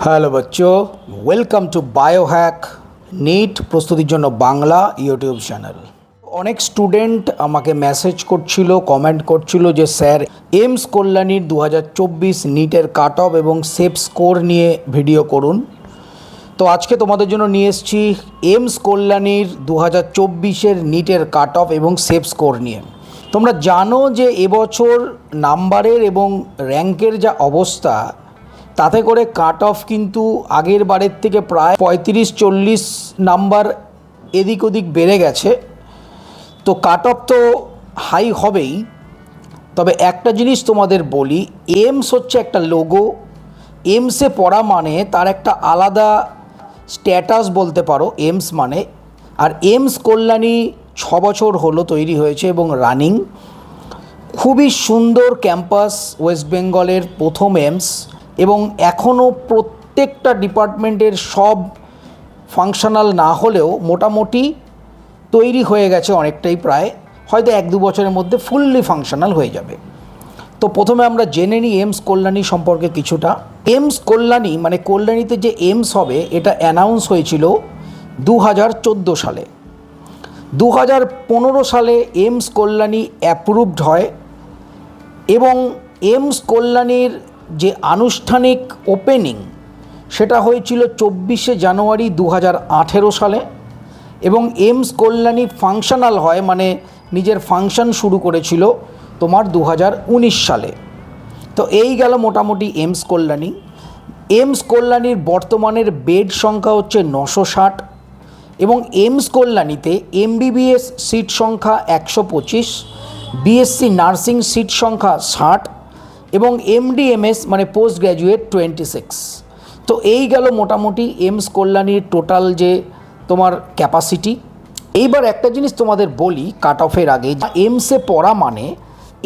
Hello बच्चों, welcome to biohack NEET প্রস্তুতির জন্য বাংলা ইউটিউব চ্যানেল। অনেক স্টুডেন্ট আমাকে মেসেজ করছিল, কমেন্ট করছিল যে স্যার এইমস কল্যাণীর 2024 নিটের কাট অফ এবং সেফ স্কোর নিয়ে ভিডিও করুন। তো আজকে তোমাদের জন্য নিয়ে এসেছি এইমস কল্যাণীর 2024-এর নিটের কাট অফ এবং সেফ স্কোর নিয়ে। তোমরা জানো যে এবছর নাম্বারের এবং র্যাঙ্কের যা অবস্থা, তাতে করে কাট অফ কিন্তু আগের বারের থেকে প্রায় 35-40 নাম্বার এদিক ওদিক বেড়ে গেছে। তো কাট অফ তো হাই হবেই, তবে একটা জিনিস তোমাদের বলি, এইমস হচ্ছে একটা লোগো। এইমসে পড়া মানে তার একটা আলাদা স্ট্যাটাস বলতে পারো এইমস মানে। আর এইমস কল্যাণী 6 বছর হলো তৈরি হয়েছে এবং রানিং। খুবই সুন্দর ক্যাম্পাস, ওয়েস্ট বেঙ্গলের প্রথম এইমস, এবং এখনও প্রত্যেকটা ডিপার্টমেন্টের সব ফাংশনাল না হলেও মোটামুটি তৈরি হয়ে গেছে অনেকটাই, প্রায় হয়তো 1-2 বছরের মধ্যে ফুললি ফাংশনাল হয়ে যাবে। তো প্রথমে আমরা জেনে নিই এইমস কল্যাণী সম্পর্কে কিছুটা। এইমস কল্যাণী মানে কল্যাণীতে যে এইমস হবে, এটা অ্যানাউন্স হয়েছিল 2014 সালে। 2015 সালে এইমস কল্যাণী অ্যাপ্রুভড হয় এবং এইমস কল্যাণীর যে আনুষ্ঠানিক ওপেনিং সেটা হয়েছিল 24শে জানুয়ারি 2018 সালে, এবং এইমস কল্যাণী ফাংশনাল হয় মানে নিজের ফাংশন শুরু করেছিল তোমার 2019 সালে। তো এই গেল মোটামুটি এইমস কল্যাণী। এইমস কল্যাণীর বর্তমানের বেড সংখ্যা হচ্ছে 960, এবং এইমস কল্যাণীতে এমবিবিএস সিট সংখ্যা 125, বিএসসি নার্সিং সিট সংখ্যা 60 এবং এমডিএমএস মানে পোস্ট গ্র্যাজুয়েট 26। তো এই গেল মোটামুটি এইমস কল্যাণীর টোটাল যে তোমার ক্যাপাসিটি। এইবার একটা জিনিস তোমাদের বলি কাট অফের আগে, এইমসে পড়া মানে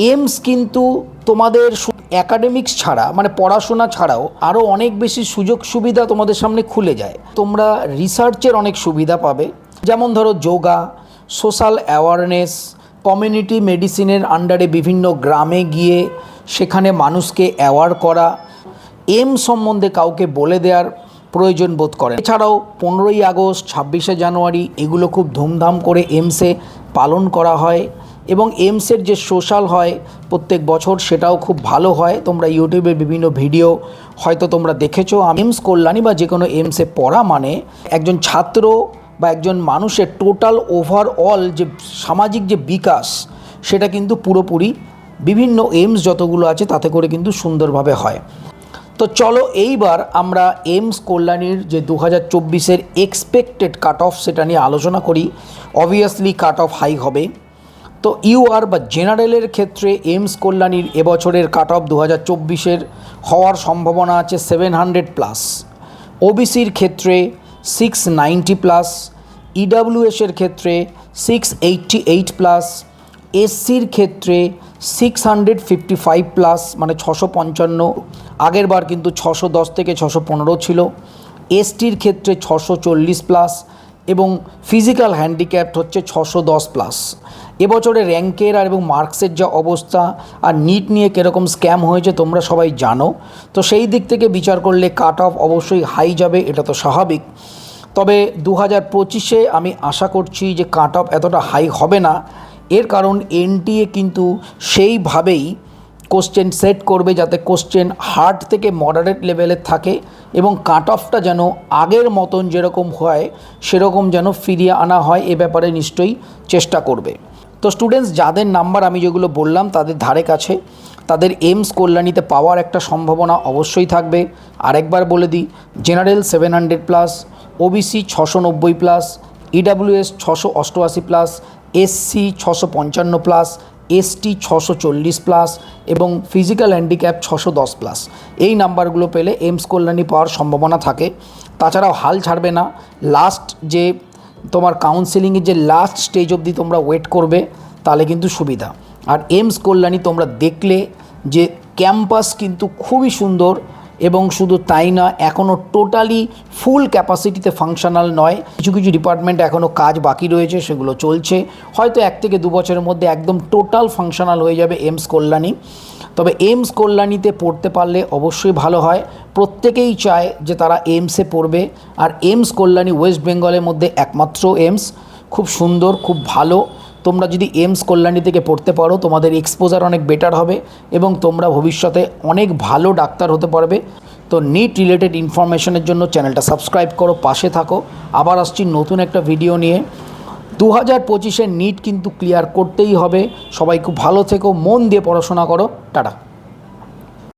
এইমস কিন্তু তোমাদের অ্যাকাডেমিক্স ছাড়া মানে পড়াশোনা ছাড়াও আরও অনেক বেশি সুযোগ সুবিধা তোমাদের সামনে খুলে যায়। তোমরা রিসার্চের অনেক সুবিধা পাবে, যেমন ধরো যোগা, সোশ্যাল অ্যাওয়ারনেস, কমিউনিটি মেডিসিনের আন্ডারে বিভিন্ন গ্রামে গিয়ে সেখানে মানুষকে অ্যাওয়ার করা, এইমস সম্বন্ধে কাউকে বলে দেওয়ার প্রয়োজন বোধ করে। এছাড়াও 15ই আগস্ট, 26শে জানুয়ারি এগুলো খুব ধুমধাম করে এইমসে পালন করা হয়, এবং এইমসের যে সোশ্যাল হয় প্রত্যেক বছর সেটাও খুব ভালো হয়। তোমরা ইউটিউবে বিভিন্ন ভিডিও হয়তো তোমরা দেখেছো। এইমস কল্যাণী বা যে কোনো এইমসে পড়া মানে একজন ছাত্র বা একজন মানুষের টোটাল ওভারঅল যে সামাজিক যে বিকাশ, সেটা কিন্তু পুরোপুরি বিভিন্ন এইমস যতগুলো আছে তাতে করে কিন্তু সুন্দরভাবে হয়। তো চলো এইবার আমরা এইমস কল্যাণীর যে 2024-এর এক্সপেক্টেড কাট অফ সেটা নিয়ে আলোচনা করি। অবভিয়াসলি কাট অফ হাই হবে। তো ইউআর বা জেনারেলের ক্ষেত্রে এইমস কল্যাণীর এবছরের কাট অফ 2024-এর হওয়ার সম্ভাবনা আছে 700+। ওবিসির ক্ষেত্রে 690+, ইডাব্লিউএসের ক্ষেত্রে 688+, এসসির ক্ষেত্রে 655+ মানে 655, আগের বার কিন্তু 610 থেকে 615 ছিল। এসটির ক্ষেত্রে 640+, এবং ফিজিক্যাল হ্যান্ডিক্যাপ্ট হচ্ছে 610+। এবছরে র্যাঙ্কের আর এবং মার্কসের যা অবস্থা আর নিট নিয়ে কীরকম স্ক্যাম হয়েছে তোমরা সবাই জানো। তো সেই দিক থেকে বিচার করলে কাট অফ অবশ্যই হাই যাবে, এটা তো স্বাভাবিক। তবে 2025-এ আমি আশা করছি যে কাট অফ এতটা হাই হবে না। এর কারণ এনটিএ কিন্তু সেইভাবেই কোশ্চেন সেট করবে যাতে কোশ্চেন হার্ড থেকে মডারেট লেভেলের থাকে, এবং কাট অফটা যেন আগের মতন যেরকম হয় সেরকম যেন ফিরিয়ে আনা হয়, এ ব্যাপারে নিশ্চয়ই চেষ্টা করবে। তো স্টুডেন্টস, যাদের নাম্বার আমি যেগুলো বললাম তাদের ধারে কাছে, তাদের এইমস কল্যাণীতে পাওয়ার একটা সম্ভাবনা অবশ্যই থাকবে। আরেকবার বলে দিই, general 700+, OBC 690+, EWS 688+, SC 655+, ST 640+, এবং ফিজিক্যাল হ্যান্ডিক্যাপ 610+। এই নাম্বারগুলো পেলে এইমস কল্যাণী পাওয়ার সম্ভাবনা থাকে। তাছাড়াও হাল ছাড়বে না, লাস্ট যে তোমার কাউন্সেলিংয়ের যে লাস্ট স্টেজ অবধি তোমরা ওয়েট করবে, তাহলে কিন্তু সুবিধা। আর এইমস কল্যাণী তোমরা দেখলে যে ক্যাম্পাস কিন্তু খুবই সুন্দর, এবং শুধু তাই না, এখনও টোটালি ফুল ক্যাপাসিটিতে ফাংশনাল নয়। কিছু কিছু ডিপার্টমেন্ট এখনও কাজ বাকি রয়েছে, সেগুলো চলছে। হয়তো 1 থেকে 2 বছরের মধ্যে একদম টোটাল ফাংশনাল হয়ে যাবে এইমস কল্যাণী। তবে এইমস কল্যাণীতে পড়তে পারলে অবশ্যই ভালো হয়। প্রত্যেকেই চায় যে তারা এইমসে পড়বে, আর এইমস কল্যাণী ওয়েস্ট বেঙ্গলের মধ্যে একমাত্র এইমস। খুব সুন্দর, খুব ভালো। তোমরা যদি এইমস কল্যাণী থেকে পড়তে পারো তোমাদের এক্সপোজার অনেক বেটার হবে এবং তোমরা ভবিষ্যতে অনেক ভালো ডাক্তার হতে পারবে। তো নিট রিলেটেড ইনফরমেশনের জন্য চ্যানেলটা সাবস্ক্রাইব করো, পাশে থাকো। আবার আসছি নতুন একটা ভিডিও নিয়ে। 2025-এর নিট কিন্তু ক্লিয়ার করতেই হবে। সবাই খুব ভালো থেকো, মন দিয়ে পড়াশোনা করো। টাটা।